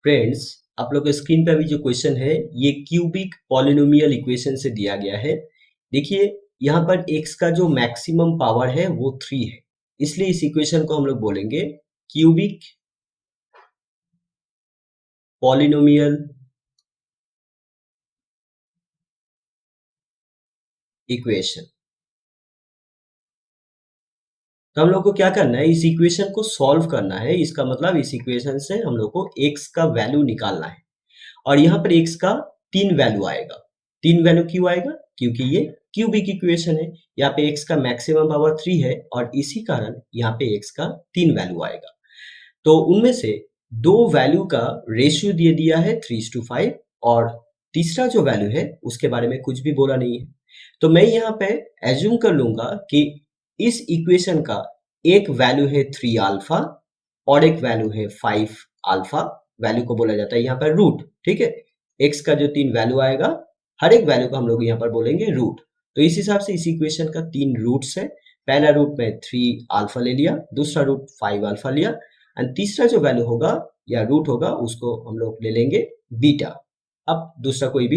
Friends, आप लोग के स्क्रीन पे अभी जो क्वेश्चन है ये क्यूबिक पॉलिनोमियल इक्वेशन से दिया गया है। देखिए यहाँ पर x का जो मैक्सिमम पावर है वो 3 है, इसलिए इस इक्वेशन को हम लोग बोलेंगे क्यूबिक पॉलिनोमियल इक्वेशन। तो हम लोग को क्या करना है, इस इक्वेशन को सॉल्व करना है। इसका मतलब इस इक्वेशन से हम लोग को x का वैल्यू निकालना है और यहाँ पर x का 3 वैल्यू आएगा। 3 वैल्यू क्यों आएगा? क्योंकि ये क्यूबिक इक्वेशन है। यहाँ पे x का मैक्सिमम पावर 3 है और इसी कारण यहाँ पे x का 3 वैल्यू आएगा। तो उनमें से दो वैल्यू का रेशियो दे दिया है 3:5 और तीसरा जो वैल्यू है उसके बारे में कुछ भी बोला नहीं है। तो मैं यहाँ पे एज्यूम कर लूंगा कि इस इक्वेशन का एक वैल्यू है 3 अल्फा और एक वैल्यू है 5 अल्फा। वैल्यू को बोला जाता है यहाँ पर रूट। ठीक है, x का जो 3 वैल्यू आएगा, हर एक वैल्यू को हम लोग यहाँ पर बोलेंगे रूट। तो इस हिसाब से इस इक्वेशन का 3 रूट्स है। पहला रूट में 3 अल्फा ले लिया, दूसरा रूट 5 अल्फा लिया एंड तीसरा जो वैल्यू होगा या रूट होगा उसको हम लोग ले लेंगे बीटा। अब दूसरा कोई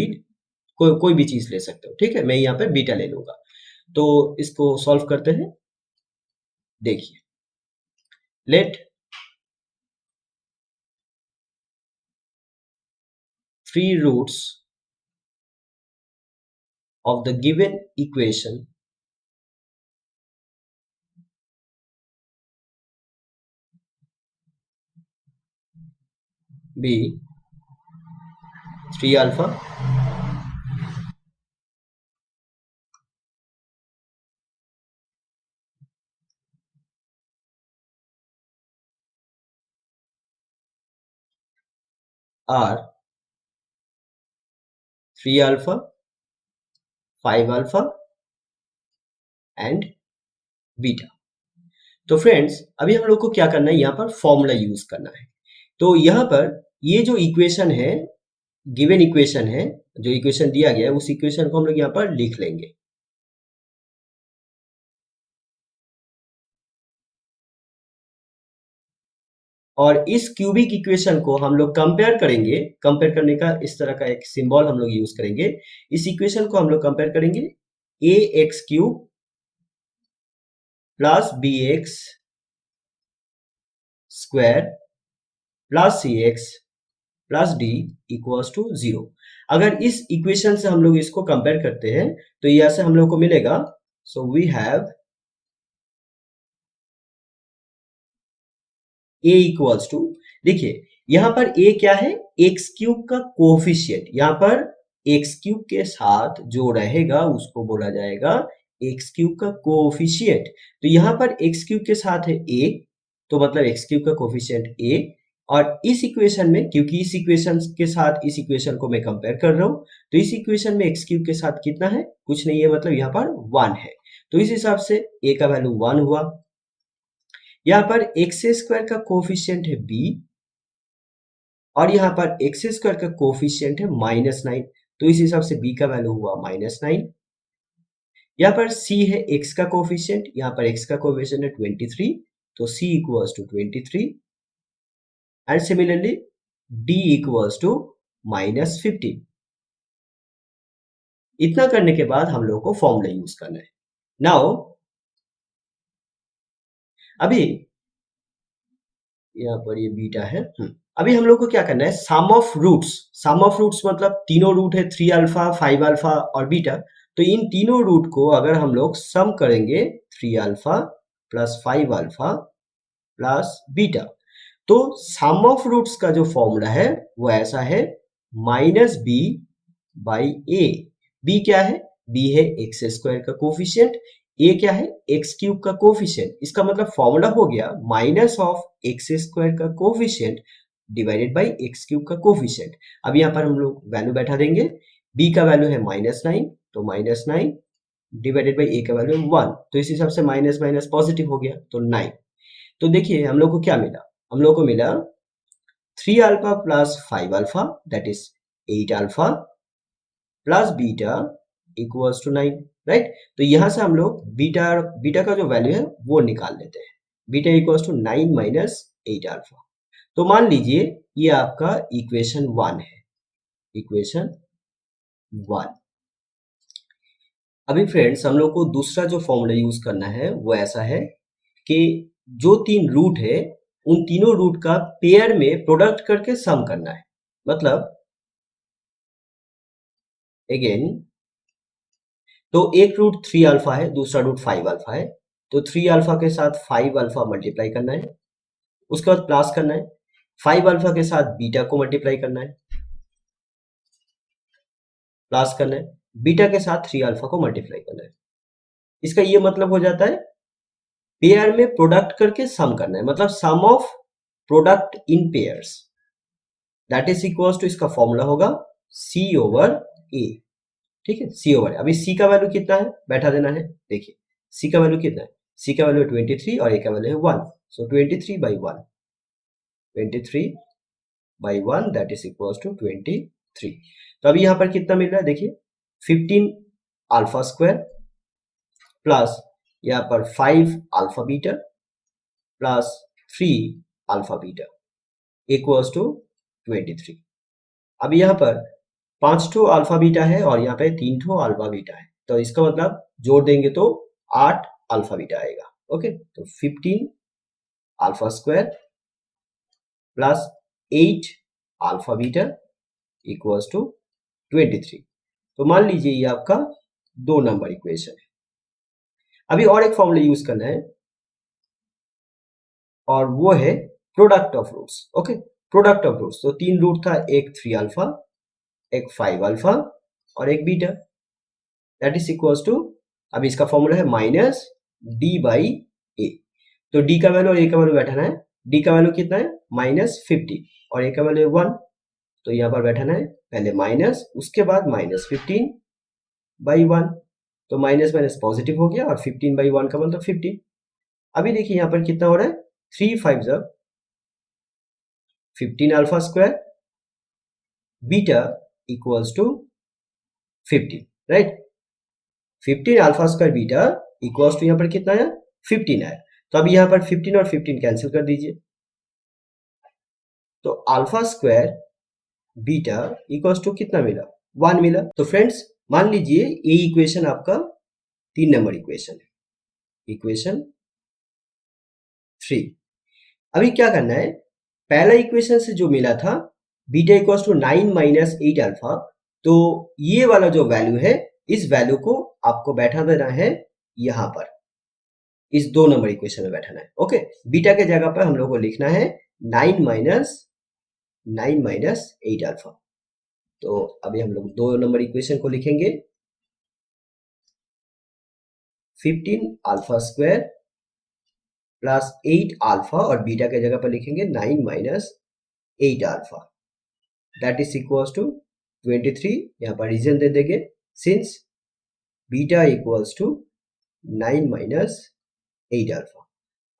भी चीज ले सकते हो। ठीक है, मैं यहाँ पे बीटा ले लूंगा। तो इसको सॉल्व करते हैं। देखिए, late 3 roots of the given equation be 3 alpha are 3 alpha, 5 alpha and beta. तो फ्रेंड्स, अभी हम लोग को क्या करना है, यहाँ पर फॉर्मूला यूज करना है। तो यहाँ पर ये जो इक्वेशन है, गिवन इक्वेशन है, जो इक्वेशन दिया गया है उस इक्वेशन को हम लोग यहाँ पर लिख लेंगे। और इस क्यूबिक इक्वेशन को हम लोग कंपेयर करेंगे। कंपेयर करने का इस तरह का एक सिंबल हम लोग यूज करेंगे। इस इक्वेशन को हम लोग कंपेयर करेंगे a x cube plus b x square plus c x plus d equals to 0। अगर इस इक्वेशन से हम लोग इसको कंपेयर करते हैं तो यहां से हम लोग को मिलेगा, so we have a equals to, देखिए यहां पर a क्या है, एक्स क्यूब का कोफिशिएंट। यहां पर एक्स क्यूब के साथ जो रहेगा उसको बोला जाएगा एक्स क्यूब का कोफिशिएंट। तो यहां पर एक्स क्यूब के साथ है a, तो मतलब एक्स क्यूब का कोफिशिएंट a। और इस इक्वेशन में, क्योंकि इस इक्वेशन के साथ इस इक्वेशन को मैं कंपेयर कर रहा हूं, तो इस इक्वेशन में एक्स क्यूब के साथ कितना है, कुछ नहीं है, मतलब यहाँ पर 1 है। तो इस हिसाब से a का वैल्यू 1 हुआ। यहाँ पर एक्स स्क्वायर का कोफिशिएंट है b और यहाँ पर एक्स स्क्वायर का कोफिशिएंट है -9, तो इस हिसाब से b का वैल्यू हुआ -9। यहाँ पर c है x का कोफिशिएंट, यहाँ पर x का कोफिशिएंट है 23, तो c equals to 23 and similarly d equals to -15। इतना करने के बाद हम लोग को फॉर्मूला यूज करना है। नाउ अभी यहाँ पर ये बीटा है। अभी हम लोग को क्या करना है, sum of roots. Sum of roots मतलब तीनों रूट है 3 अल्फा, 5 अल्फा और बीटा। तो इन तीनों रूट को अगर हम लोग सम करेंगे 3 alpha plus 5 alpha plus beta, तो सम ऑफ रूट्स का जो फॉर्मूला है वो ऐसा है -b बाई ए। b क्या है, b है एक्स स्क्वायर का कोफिशिएंट, a क्या है एक्स क्यूब का कोफिशिएंट। इसका मतलब फॉर्मूला हो गया माइनस ऑफ एक्स स्क्वायर का coefficient divided by x cube का कोफिशिएंट। अब यहाँ पर हम लोग वैल्यू बैठा देंगे। b का वैल्यू है -9, तो -9 डिवाइडेड बाई a का वैल्यू 1, तो इस हिसाब से माइनस माइनस पॉजिटिव हो गया, तो 9। तो देखिए हम लोग को क्या मिला, हम लोग को मिला 3 alpha plus 5 alpha that is 8 alpha plus beta equals to 9, right. तो यहां से हम लोग बीटा का जो वैल्यू है वो निकाल लेते हैं। Beta equals to 9 minus 8 alpha. तो मान लीजिए ये आपका इक्वेशन 1 है, इक्वेशन 1। अभी फ्रेंड्स हम लोग को दूसरा जो फॉर्मूला यूज करना है वो ऐसा है कि जो 3 रूट है उन तीनों रूट का पेयर में प्रोडक्ट करके सम करना है। मतलब अगेन, तो एक रूट 3 अल्फा है, दूसरा रूट 5 अल्फा है, तो 3 अल्फा के साथ 5 अल्फा मल्टीप्लाई करना है, उसके बाद प्लस करना है, 5 अल्फा के साथ बीटा को मल्टीप्लाई करना है, प्लस करना है, बीटा के साथ 3 अल्फा को मल्टीप्लाई करना है। इसका ये मतलब हो जाता है पेयर में प्रोडक्ट करके सम करना है, मतलब sum of product in pairs, that is equals to, इसका फॉर्मूला होगा सी ओवर ए। ठीक है, सी ओवर ए। अभी सी का वैल्यू कितना है बैठा देना है, देखिए सी का वैल्यू कितना है, सी का वैल्यू 23 और ए का वैल्यू है 1, so 23 by 1, 23 by 1 that is equals to 23। तो अभी यहाँ पर कितना मिल रहा है देखिए, 15 अल्फा स्क्वायर प्लस यहाँ पर 5 alpha beta plus 3 alpha beta equals to 23। अब यहाँ पर 5 ठो अल्फा बीटा है और यहाँ पे 3 ठो अल्फा बीटा है, तो इसका मतलब जोड़ देंगे तो 8 अल्फा बीटा आएगा। ओके, तो 15 alpha square plus 8 alpha beta equals to 23। तो मान लीजिए ये आपका 2 नंबर इक्वेशन है। अभी और एक फॉर्मूला यूज करना है और वो है product of roots. Okay, product of roots, तो 3 रूट था, एक 3 अल्फा, एक 5 अल्फा और एक beta, that is equals to, अब इसका फॉर्मूला है माइनस डी बाई ए। तो डी का वैल्यू और ए का वैल्यू बैठाना है, डी का वैल्यू कितना है -50 और ए का वैल्यू 1, तो यहाँ पर बैठाना है पहले माइनस, उसके बाद -15 बाई 1, तो माइनस माइनस पॉजिटिव हो गया और 15 बाई 1 का मतलब 15। अभी देखिए यहाँ पर कितना हो रहा है, 3 5 जब 15 alpha square beta equals to 15, right. 15 alpha square beta equals to यहाँ पर कितना है 15 है, तो अभी यहाँ पर 15 और 15 कैंसिल कर दीजिए, तो alpha square beta equals to कितना मिला 1 मिला। तो फ्रेंड्स मान लीजिए ये इक्वेशन आपका 3 नंबर इक्वेशन है, इक्वेशन 3। अभी क्या करना है, पहला इक्वेशन से जो मिला था beta equals to 9 minus 8 alpha, तो ये वाला जो वैल्यू है इस वैल्यू को आपको बैठा देना है यहां पर, इस 2 नंबर इक्वेशन में बैठाना है। ओके, बीटा के जगह पर हम लोग को लिखना है 9 माइनस 8 अल्फा। तो अभी हम लोग 2 नंबर इक्वेशन को लिखेंगे, 15 अल्फा स्क्वायर प्लस 8 अल्फा और बीटा के जगह पर लिखेंगे 9 minus 8 alpha, that is equals to 23। यहाँ पर रीजन दे देंगे, since beta equals to 9 minus 8 alpha.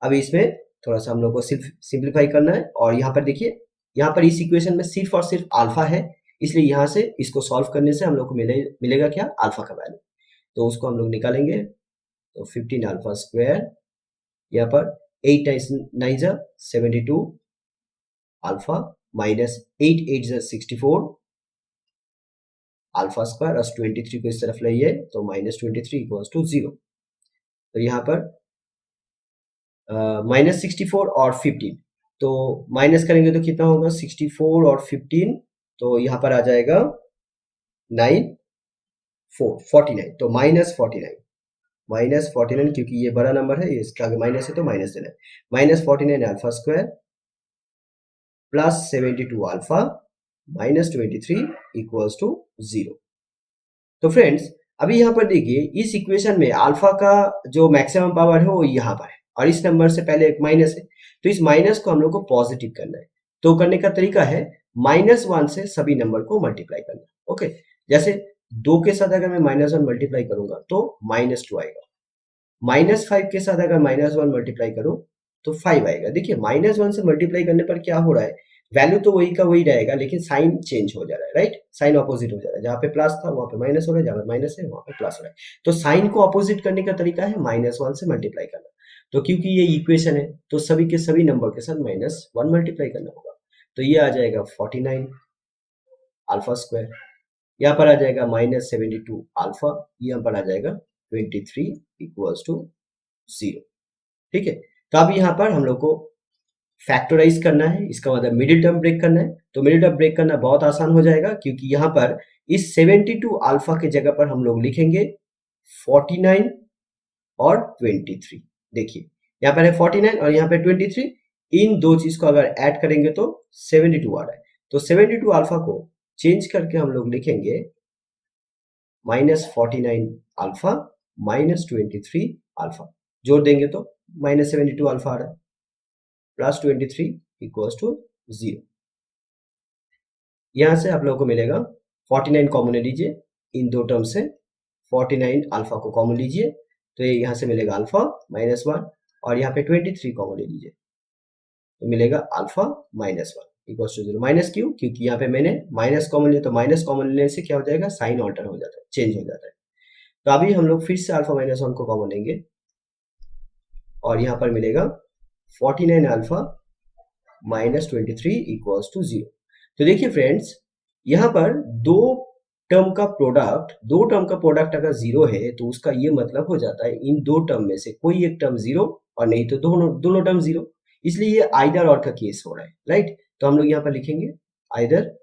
अब इसमें थोड़ा सा हम लोग को सिंप्लीफाई करना है और यहाँ पर देखिए, यहाँ पर इस इक्वेशन में सिर्फ और सिर्फ अल्फा है, इसलिए यहाँ से इसको सॉल्व करने से हम लोग को मिलेगा क्या, अल्फा का वैल्यू, तो उसको हम लोग निकालेंगे। तो 15 अल्फा स्क्वायर, यहाँ पर 8 टाइम्स 9 जा 72 अल्फा माइनस 8 8 जा 64 अल्फा स्क्वायर और 23 को इस तरफ लाइए तो -23 इक्वल्स टू 0। तो यहाँ पर -64 और 15, तो माइनस करेंगे तो कितना होगा 64 और 15, तो यहाँ पर आ जाएगा 9 4 49, तो -49 क्योंकि ये बड़ा नंबर है, इसके आगे माइनस है तो माइनस देना है, -49 alpha square plus 72 alpha -23 equals to 0। तो फ्रेंड्स अभी यहाँ पर देखिए इस इक्वेशन में अल्फा का जो मैक्सिमम पावर है वो यहाँ पर है और इस नंबर से पहले एक माइनस है, तो इस माइनस को हम लोग को पॉजिटिव करना है। तो करने का तरीका है -1 से सभी नंबर को मल्टीप्लाई करना। ओके, जैसे 2 के साथ अगर मैं -1 मल्टीप्लाई करूंगा तो -2 आएगा, -5 के साथ अगर -1 मल्टीप्लाई करूं तो 5 आएगा। देखिए -1 से मल्टीप्लाई करने पर क्या हो रहा है, वैल्यू तो वही का वही रहेगा लेकिन साइन चेंज हो जा रहा है, राइट, साइन ऑपोजिट हो जा रहा है, जहाँ पे प्लस था वहां पे माइनस हो रहा है, जहाँ पे माइनस है वहां पे प्लस हो रहा है। तो साइन को ऑपोजिट करने का तरीका है -1 से मल्टीप्लाई करना। तो क्योंकि ये इक्वेशन है तो सभी के सभी नंबर के साथ -1 मल्टीप्लाई करना होगा। तो ये आ जाएगा 49 अल्फा स्क्वायर, यहाँ पर आ जाएगा -72 अल्फा, यहाँ पर आ जाएगा 23 इक्वल्स टू 0। ठीक है, तो अब यहाँ पर हम लोग को फैक्टराइज करना है, इसका मतलब मिडिल टर्म ब्रेक करना है। तो मिडिल टर्म ब्रेक करना बहुत आसान हो जाएगा, क्योंकि यहाँ पर इस 72 अल्फा के जगह पर हम लोग लिखेंगे 49 और 23। देखिए यहाँ पर है 49 और यहाँ पे 23, इन दो चीज को अगर ऐड करेंगे तो 72 आ रहा है। तो 72 अल्फा को चेंज करके हम लोग लिखेंगे -49 अल्फा -23 अल्फा, जोड़ देंगे तो -72 अल्फा आ रहा है प्लस 23 इक्वल्स टू 0। यहां से आप लोगों को मिलेगा 49 कॉमन ले लीजिए, इन दो टर्म से 49 अल्फा को कॉमन लीजिए, तो ये यहां से मिलेगा अल्फा -1, और यहाँ पे 23 कॉमन ले लीजिए तो मिलेगा अल्फा -1 इक्वल्स टू 0। माइनस क्यों? क्योंकि यहाँ पे मैंने माइनस कॉमन लिया, तो माइनस कॉमन लेने से क्या हो जाएगा, साइन ऑल्टर हो जाता है, चेंज हो जाता है। तो अभी हम लोग फिर से अल्फा -1 को कॉमन लेंगे और यहाँ पर मिलेगा 49 अल्फा -23 इक्वल्स टू 0। तो देखिए फ्रेंड्स, यहाँ पर दो टर्म का प्रोडक्ट अगर 0 है तो उसका ये मतलब हो जाता है इन दो टर्म में से कोई एक टर्म 0 और नहीं तो दोनों टर्म 0, इसलिए ये आइदर और का केस हो रहा है, राइट। तो हम लोग यहाँ पर लिखेंगे either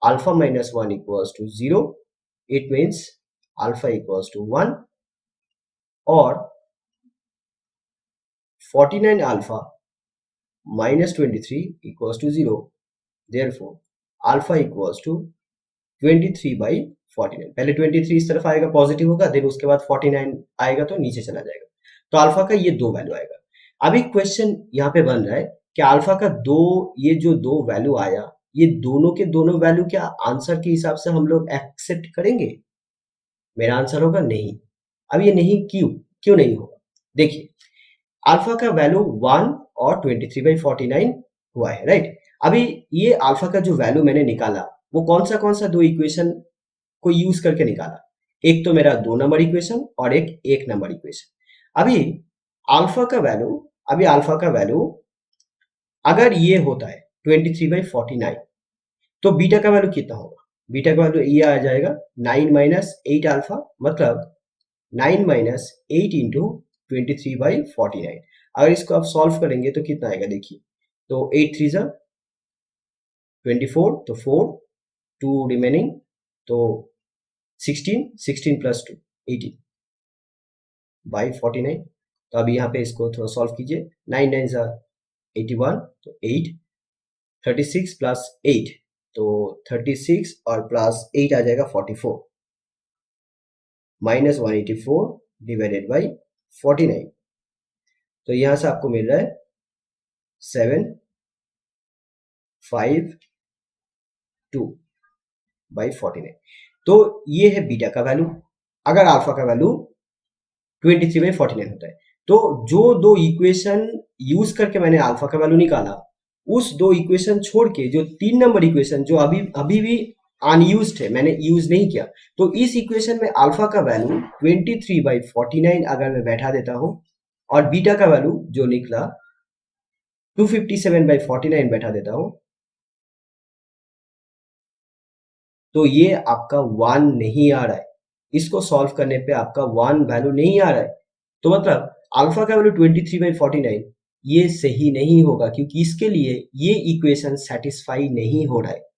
alpha -1 equals to 0, it means alpha equals to 1, और 49 alpha -23 equals to 0, therefore alpha equals to 23/49। पहले 23 इस तरफ आएगा, पॉजिटिव होगा, देन उसके बाद 49 आएगा तो नीचे चला जाएगा, तो अल्फा का ये दो वैल्यू आएगा। अभी क्वेश्चन यहाँ पे बन रहा है कि अल्फा का ये जो दो वैल्यू आया, ये दोनों के दोनों वैल्यू क्या आंसर के हिसाब से हम लोग एक्सेप्ट करेंगे? मेरा आंसर होगा नहीं। अब ये नहीं क्यों नहीं होगा? देखिए अल्फा का वैल्यू 1 और 23/49 हुआ है, राइट। अभी ये अल्फा का जो वैल्यू मैंने निकाला वो कौन सा दो इक्वेशन को यूज करके निकाला? एक तो मेरा 2 नंबर इक्वेशन और एक 1 नंबर इक्वेशन। अभी अल्फा का वैल्यू अगर ये होता है 23/49, तो बीटा का वैल्यू कितना होगा? बीटा का वैल्यू ये आ जाएगा 9 - 8 अल्फा, मतलब 9 - 8 इंटू 23/49। अगर इसको आप सॉल्व करेंगे तो कितना आएगा देखिए, तो 8 3 जा 24, तो 4 2 रिमेनिंग, तो 16 प्लस 2 18/49। तो अभी यहाँ पे इसको थोड़ा सॉल्व कीजिए, 9 9 जा 81, तो 8 36 प्लस 8, तो 36 और प्लस 8 आ जाएगा 44, -184 डिवाइडेड बाई 49। तो यहां से आपको मिल रहा है 752/49। तो ये है बीटा का वैल्यू अगर अल्फा का वैल्यू 23/49 होता है। तो जो दो इक्वेशन यूज करके मैंने अल्फा का वैल्यू निकाला, उस दो इक्वेशन छोड़ के जो 3 नंबर इक्वेशन जो अभी भी अनयूज्ड है, मैंने यूज नहीं किया, तो इस इक्वेशन में अल्फा का वैल्यू 23/49 अगर मैं बैठा देता हूं और बीटा का वैल्यू जो निकला 257/49 बैठा देता हूं, तो ये आपका 1 नहीं आ रहा है। इसको सॉल्व करने पे आपका 1 वैल्यू नहीं आ रहा है, तो मतलब अल्फा का वैल्यू 23/49 ये सही नहीं होगा, क्योंकि इसके लिए ये इक्वेशन सेटिस्फाई नहीं हो रहा है।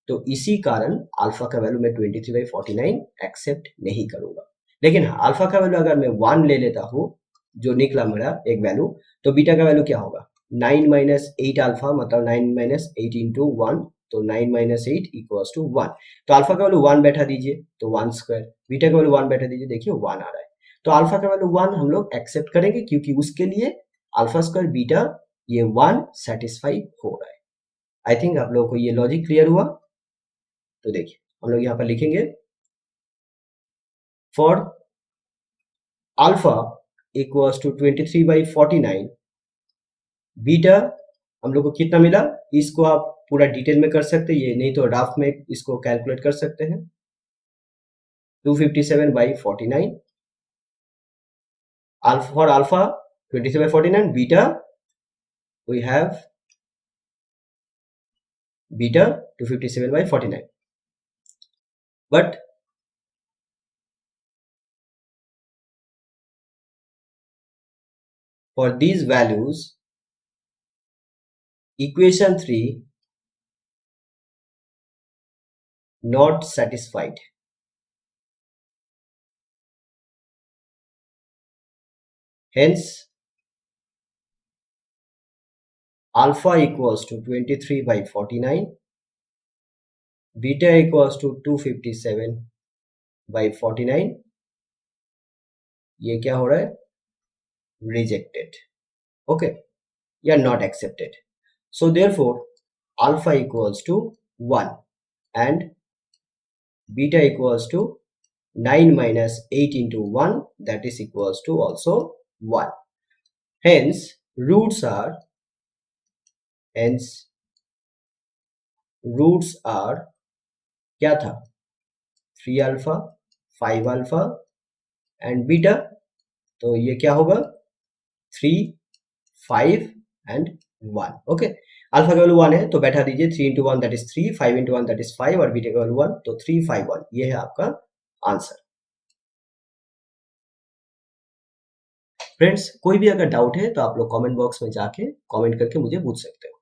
तो इसी कारण अल्फा का वैल्यू मैं 23/49 एक्सेप्ट नहीं करूंगा। लेकिन हाँ, अल्फा का वैल्यू अगर मैं 1 ले लेता हूं, जो निकला मेरा एक वैल्यू, तो बीटा का वैल्यू क्या होगा? 9 - 8 अल्फा, मतलब 9 - 8 इंटू 1, तो 9 - 8 इक्वल्स टू 1। तो अल्फा का वैल्यू 1 बैठा दीजिए तो 1 स्क्वायर, बीटा का वैल्यू 1 बैठा दीजिए, देखिए 1 आ रहा है। तो अल्फा का वैल्यू 1 हम लोग एक्सेप्ट करेंगे, क्योंकि उसके लिए अल्फा स्क्वायर बीटा ये 1 सेटिस्फाई हो रहा है। आई थिंक आप लोगों को ये लॉजिक क्लियर हुआ। तो देखिए हम लोग यहाँ पर लिखेंगे for alpha equals to 23/49, beta हम लोग को कितना मिला, इसको आप पूरा डिटेल में कर सकते हैं, ये नहीं तो ड्राफ्ट में इसको कैलकुलेट कर सकते हैं। 257/49 for alpha 23/49, beta we have beta 257/49, but for these values equation 3 not satisfied. Hence alpha equals to 23/49, beta equals to 257/49, ये क्या हो रहा है, rejected, okay, या not accepted. So therefore alpha equals to 1 and beta equals to 9 minus 8 into 1, that is equals to also 1. Hence roots are क्या था, 3 alpha 5 alpha and beta, तो ये क्या होगा 3 5 एंड 1, ओके। अल्फा का वैल्यू 1 है तो बैठा दीजिए, 3 into 1 that is 3, 5 into 1 that is 5 और बीटा का वैल्यू 1, तो 3 5 1, ये है आपका आंसर। फ्रेंड्स कोई भी अगर डाउट है तो आप लोग कमेंट बॉक्स में जाके कमेंट करके मुझे पूछ सकते हो।